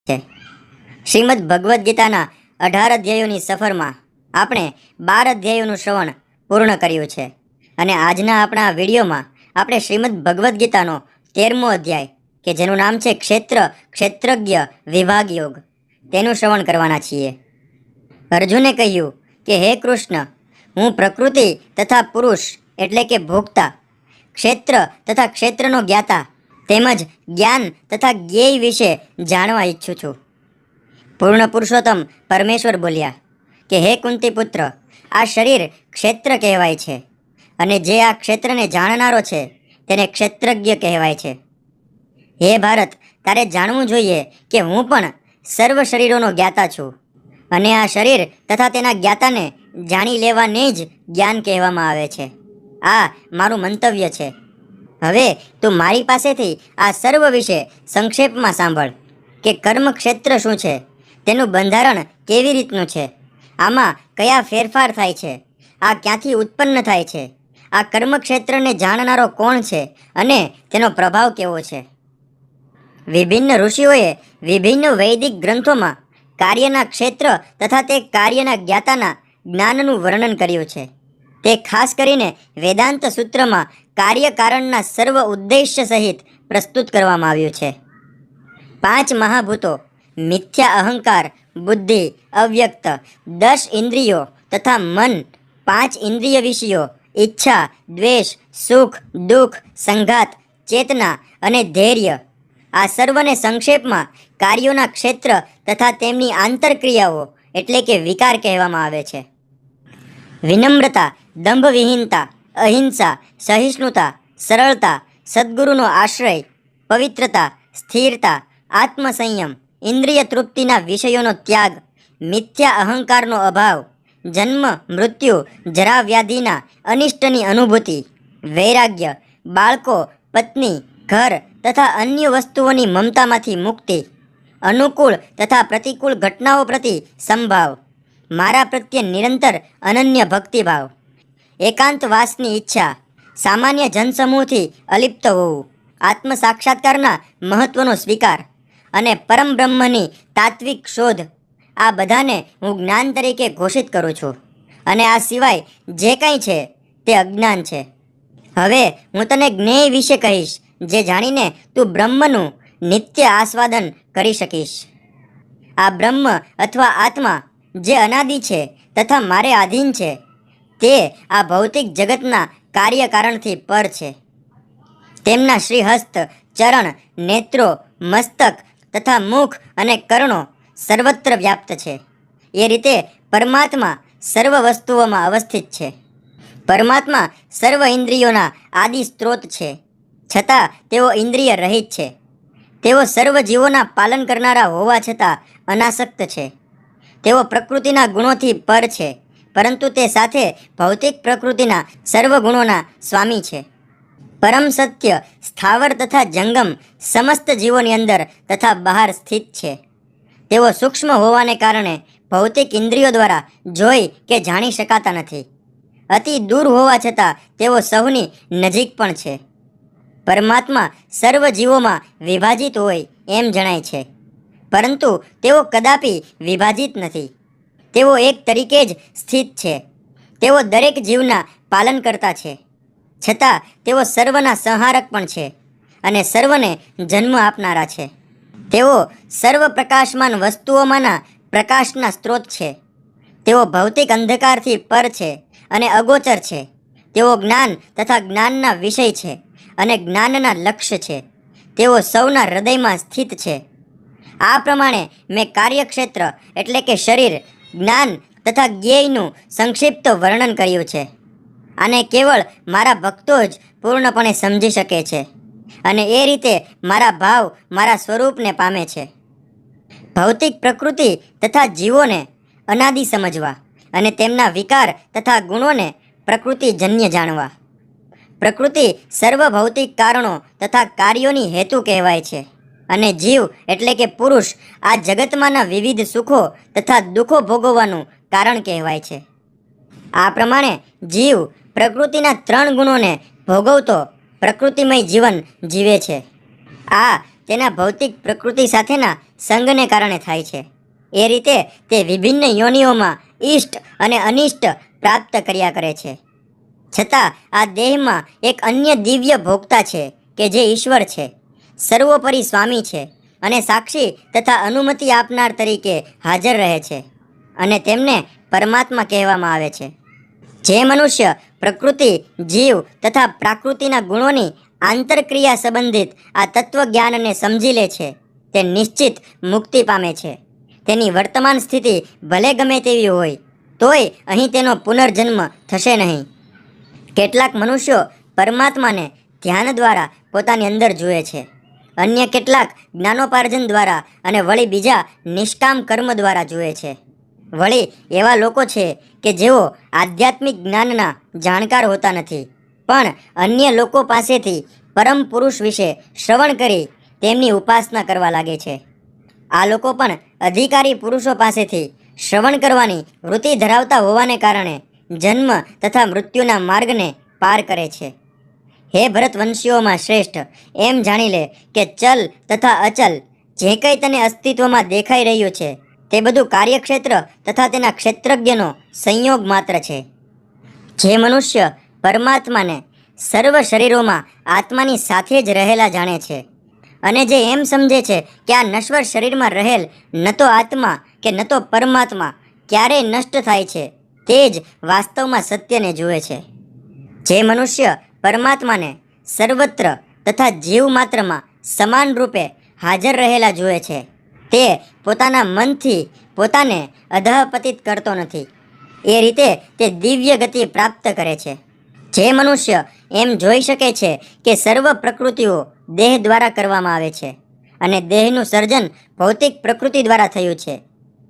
છે। શ્રીમદ ભગવદ્ ગીતાના 18 અધ્યાયોની સફરમાં આપણે 12 અધ્યાયોનું શ્રવણ પૂર્ણ કર્યું છે અને આજના આપણા વિડીયોમાં આપણે શ્રીમદ ભગવદ્ ગીતાનો 13મો અધ્યાય કે જેનું નામ છે ક્ષેત્રજ્ઞ વિભાગ યોગ તેનું શ્રવણ કરવાના છીએ। અર્જુને કહ્યું કે હે કૃષ્ણ, હું પ્રકૃતિ તથા પુરુષ એટલે કે ભોગતા, ક્ષેત્ર તથા ક્ષેત્રનો જ્ઞાતા તેમજ જ્ઞાન તથા જ્ઞેય વિશે જાણવા ઈચ્છું છું। પૂર્ણ પુરુષોત્તમ પરમેશ્વર બોલ્યા કે હે કુંતી પુત્ર, આ શરીર ક્ષેત્ર કહેવાય છે અને જે આ ક્ષેત્રને જાણનારો છે તેને ક્ષેત્રજ્ઞ કહેવાય છે। હે ભારત, તારે જાણવું જોઈએ કે હું પણ સર્વ શરીરોનો જ્ઞાતા છું અને આ શરીર તથા તેના જ્ઞાતાને જાણી લેવાને જ જ્ઞાન કહેવામાં આવે છે। આ મારું મંતવ્ય છે। હવે તું મારી પાસેથી આ સર્વ વિશે સંક્ષેપમાં સાંભળ કે કર્મ ક્ષેત્ર શું છે, તેનું બંધારણ કેવી રીતનું છે, આમાં કયા ફેરફાર થાય છે, આ ક્યાંથી ઉત્પન્ન થાય છે, આ કર્મક્ષેત્રને જાણનારો કોણ છે અને તેનો પ્રભાવ કેવો છે। વિભિન્ન ઋષિઓએ વિભિન્ન વૈદિક ગ્રંથોમાં કાર્યના ક્ષેત્ર તથા તે કાર્યના જ્ઞાતાના જ્ઞાનનું વર્ણન કર્યું છે। તે ખાસ કરીને વેદાંત સૂત્રમાં કાર્યકારણના સર્વ ઉદ્દેશ્ય સહિત પ્રસ્તુત કરવામાં આવ્યું છે। 5 મહાભૂતો, મિથ્યા અહંકાર, બુદ્ધિ, અવ્યક્ત, 10 ઇન્દ્રિયો તથા મન, 5 ઇન્દ્રિય વિષયો, ઈચ્છા, દ્વેષ, સુખ, દુઃખ, સંઘાત, ચેતના અને ધૈર્ય, આ સર્વને સંક્ષેપમાં કાર્યોના ક્ષેત્ર તથા તેમની આંતરક્રિયાઓ એટલે કે વિકાર કહેવામાં આવે છે। વિનમ્રતા, દંભવિહીનતા, અહિંસા, સહિષ્ણુતા, સરળતા, સદ્ગુરુનો આશ્રય, પવિત્રતા, સ્થિરતા, આત્મસંયમ, ઇન્દ્રિય તૃપ્તિના વિષયોનો ત્યાગ, મિથ્યા અહંકારનો અભાવ, જન્મ મૃત્યુ જરા વ્યાધિના અનિષ્ટની અનુભૂતિ, વૈરાગ્ય, બાળકો, પત્ની, ઘર તથા અન્ય વસ્તુઓની મમતામાંથી મુક્તિ, અનુકૂળ તથા પ્રતિકૂળ ઘટનાઓ પ્રતિ સંભાવ, મારા પ્રત્યે નિરંતર અનન્ય ભક્તિભાવ, એકાંતવાસની ઈચ્છા, સામાન્ય જનસમૂહથી અલિપ્ત હોવું, આત્મ સાક્ષાત્કારના મહત્વનો સ્વીકાર અને પરમ બ્રહ્મની તાત્વિક શોધ, આ બધાને હું જ્ઞાન તરીકે ઘોષિત કરું છું અને આ સિવાય જે કંઈ છે તે અજ્ઞાન છે। હવે હું તને જ્ઞેય વિશે કહીશ જે જાણીને તું બ્રહ્મનું નિત્ય આસ્વાદન કરી શકીશ। આ બ્રહ્મ અથવા આત્મા જે અનાદિ છે તથા મારે આધીન છે તે આ ભૌતિક જગતના કાર્યકારણથી પર છે। તેમના શ્રીહસ્ત, ચરણ, નેત્રો, મસ્તક તથા મુખ અને કર્ણો સર્વત્ર વ્યાપ્ત છે। એ રીતે પરમાત્મા સર્વ વસ્તુઓમાં અવસ્થિત છે। પરમાત્મા સર્વ ઇન્દ્રિયોના આદિ સ્ત્રોત છે, છતાં તેઓ ઇન્દ્રિય રહિત છે। તેઓ સર્વ જીવોના પાલન કરનારા હોવા છતાં અનાસક્ત છે। તેઓ પ્રકૃતિના ગુણોથી પર છે, પરંતુ તે સાથે ભૌતિક પ્રકૃતિના સર્વ ગુણોના સ્વામી છે। પરમ સત્ય સ્થાવર તથા જંગમ સમસ્ત જીવોની અંદર તથા બહાર સ્થિત છે। તેઓ સૂક્ષ્મ હોવાને કારણે ભૌતિક ઇન્દ્રિયો દ્વારા જોઈ કે જાણી શકાતા નથી। અતિ દૂર હોવા છતાં તેઓ સૌની નજીક પણ છે। પરમાત્મા સર્વ જીવોમાં વિભાજિત હોય એમ જણાય છે, પરંતુ તેઓ કદાપી વિભાજિત નથી। તેઓ એક તરીકે જ સ્થિત છે। તેઓ દરેક જીવના પાલનકર્તા છે, છતાં તેઓ સર્વના સંહારક પણ છે અને સર્વને જન્મ આપનારા છે। તેઓ સર્વ પ્રકાશમાન વસ્તુઓમાંના પ્રકાશના સ્ત્રોત છે। તેઓ ભૌતિક અંધકારથી પર છે અને અગોચર છે। તેઓ જ્ઞાન તથા જ્ઞાનના વિષય છે અને જ્ઞાનના લક્ષ્ય છે। તેઓ સૌના હૃદયમાં સ્થિત છે। આ પ્રમાણે મેં કાર્યક્ષેત્ર એટલે કે શરીર, જ્ઞાન તથા જ્ઞેયનું સંક્ષિપ્ત વર્ણન કર્યું છે। આને કેવળ મારા ભક્તો જ પૂર્ણપણે સમજી શકે છે અને એ રીતે મારા ભાવ મારા સ્વરૂપને પામે છે। ભૌતિક પ્રકૃતિ તથા જીવોને અનાદિ સમજવા અને તેમના વિકાર તથા ગુણોને પ્રકૃતિજન્ય જાણવા। પ્રકૃતિ સર્વ ભૌતિક કારણો તથા કાર્યોની હેતુ કહેવાય છે અને જીવ એટલે કે પુરુષ આ જગતમાંના વિવિધ સુખો તથા દુઃખો ભોગવવાનું કારણ કહેવાય છે। આ પ્રમાણે જીવ પ્રકૃતિના 3 ગુણોને ભોગવતો પ્રકૃતિમય જીવન જીવે છે। આ તેના ભૌતિક પ્રકૃતિ સાથેના સંગને કારણે થાય છે. એ રીતે તે વિભિન્ન યોનિઓમાં ઇષ્ટ અને અનિષ્ટ પ્રાપ્ત કર્યા કરે છે. છતાં આ દેહમાં એક અન્ય દિવ્ય ભોગતા છે કે જે ઈશ્વર છે, સર્વોપરી સ્વામી છે અને સાક્ષી તથા અનુમતિ આપનાર તરીકે હાજર રહે છે, અને તેમને પરમાત્મા કહેવામાં આવે છે. જે મનુષ્ય પ્રકૃતિ, જીવ તથા પ્રાકૃતિના ગુણોની આંતરક્રિયા સંબંધિત આ તત્વજ્ઞાનને સમજી લે છે, તે નિશ્ચિત મુક્તિ પામે છે. તેની વર્તમાન સ્થિતિ ભલે ગમે તેવી હોય, તોય અહીં તેનો પુનર્જન્મ થશે નહીં. કેટલાક મનુષ્યો પરમાત્માને ધ્યાન દ્વારા પોતાની અંદર જુએ છે, અન્ય કેટલાક જ્ઞાનોપાર્જન દ્વારા અને વળી બીજા નિષ્કામ કર્મ દ્વારા જુએ છે. વળી એવા લોકો છે કે જેઓ આધ્યાત્મિક જ્ઞાનના જાણકાર હોતા નથી, પણ અન્ય લોકો પાસેથી પરમ પુરુષ વિશે શ્રવણ કરી તેમની ઉપાસના કરવા લાગે છે. આ લોકો પણ અધિકારી પુરુષો પાસેથી શ્રવણ કરવાની વૃત્તિ ધરાવતા હોવાને કારણે જન્મ તથા મૃત્યુના માર્ગને પાર કરે છે. હે ભરતવંશીઓમાં શ્રેષ્ઠ, એમ જાણી લે કે ચલ તથા અચલ જે કંઈ તને અસ્તિત્વમાં દેખાઈ રહ્યું છે તે બધું કાર્યક્ષેત્ર તથા તેના ક્ષેત્રજ્ઞનો સંયોગ માત્ર છે. જે મનુષ્ય પરમાત્માને સર્વ શરીરોમાં આત્માની સાથે જ રહેલા જાણે છે, અને જે એમ સમજે છે કે આ નશ્વર શરીરમાં રહેલ ન તો આત્મા કે ન તો પરમાત્મા ક્યારેય નષ્ટ થાય છે, તે જ વાસ્તવમાં સત્યને જુએ છે. જે મનુષ્ય પરમાત્માને સર્વત્ર તથા જીવ માત્રમાં સમાન રૂપે હાજર રહેલા જુએ છે, તે પોતાના મનથી પોતાને અધઃપતિત કરતો નથી. એ રીતે તે દિવ્ય ગતિ પ્રાપ્ત કરે છે. જે મનુષ્ય એમ જોઈ શકે છે કે સર્વ પ્રકૃતિઓ દેહ દ્વારા કરવામાં આવે છે અને દેહનું સર્જન ભૌતિક પ્રકૃતિ દ્વારા થયું છે,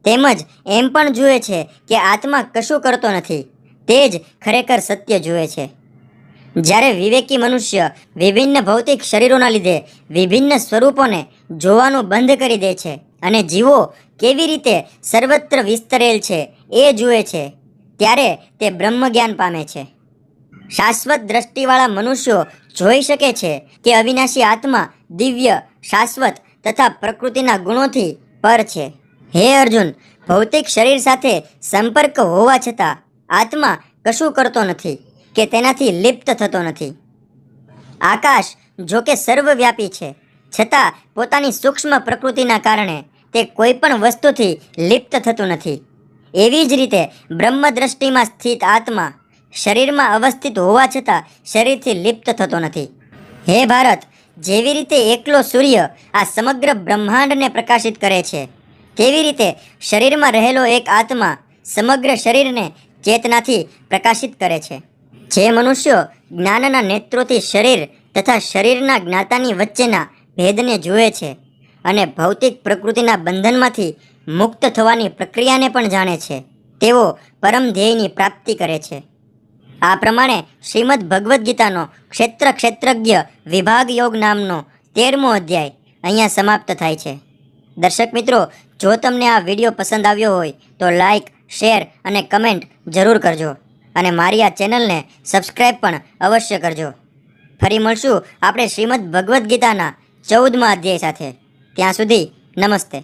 તેમજ એમ પણ જુએ છે કે આત્મા કશું કરતો નથી, તે જ ખરેખર સત્ય જુએ છે. જ્યારે વિવેકી મનુષ્ય વિભિન્ન ભૌતિક શરીરોના લીધે વિભિન્ન સ્વરૂપોને જોવાનું બંધ કરી દે છે અને જીવો કેવી રીતે સર્વત્ર વિસ્તરેલ છે એ જુએ છે, ત્યારે તે બ્રહ્મજ્ઞાન પામે છે. શાશ્વત દ્રષ્ટિવાળા મનુષ્યો જોઈ શકે છે કે અવિનાશી આત્મા દિવ્ય, શાશ્વત તથા પ્રકૃતિના ગુણોથી પર છે. હે અર્જુન, ભૌતિક શરીર સાથે સંપર્ક હોવા છતાં આત્મા કશું કરતો નથી કે તેનાથી લિપ્ત થતો નથી. આકાશ જો કે સર્વવ્યાપી છે, છતાં પોતાની સૂક્ષ્મ પ્રકૃતિના કારણે તે કોઈ પણ વસ્તુથી લિપ્ત થતું નથી. એવી જ રીતે બ્રહ્મદ્રષ્ટિમાં સ્થિત આત્મા શરીરમાં અવસ્થિત હોવા છતાં શરીરથી લિપ્ત થતો નથી. હે ભારત, જેવી રીતે એકલો સૂર્ય આ સમગ્ર બ્રહ્માંડને પ્રકાશિત કરે છે, તેવી રીતે શરીરમાં રહેલો એક આત્મા સમગ્ર શરીરને ચેતનાથી પ્રકાશિત કરે છે. જે મનુષ્યો જ્ઞાનના નેત્રોથી શરીર તથા શરીરના જ્ઞાતાની વચ્ચેના ભેદને જુએ છે અને ભૌતિક પ્રકૃતિના બંધનમાંથી મુક્ત થવાની પ્રક્રિયાને પણ જાણે છે, તેઓ પરમ ધ્યેયની પ્રાપ્તિ કરે છે. આ પ્રમાણે શ્રીમદ ભગવદ્ ગીતાનો ક્ષેત્રજ્ઞ વિભાગ યોગ નામનો 13મો અધ્યાય અહીંયા સમાપ્ત થાય છે. દર્શક મિત્રો, જો તમને આ વિડીયો પસંદ આવ્યો હોય તો લાઈક, શેર અને કમેન્ટ જરૂર કરજો, અને મારી આ ચેનલને સબસ્ક્રાઈબ પણ અવશ્ય કરજો. ફરી મળશું આપણે શ્રીમદ ભગવદ્ ગીતાના 14મા અધ્યાય સાથે. ત્યાં સુધી નમસ્તે.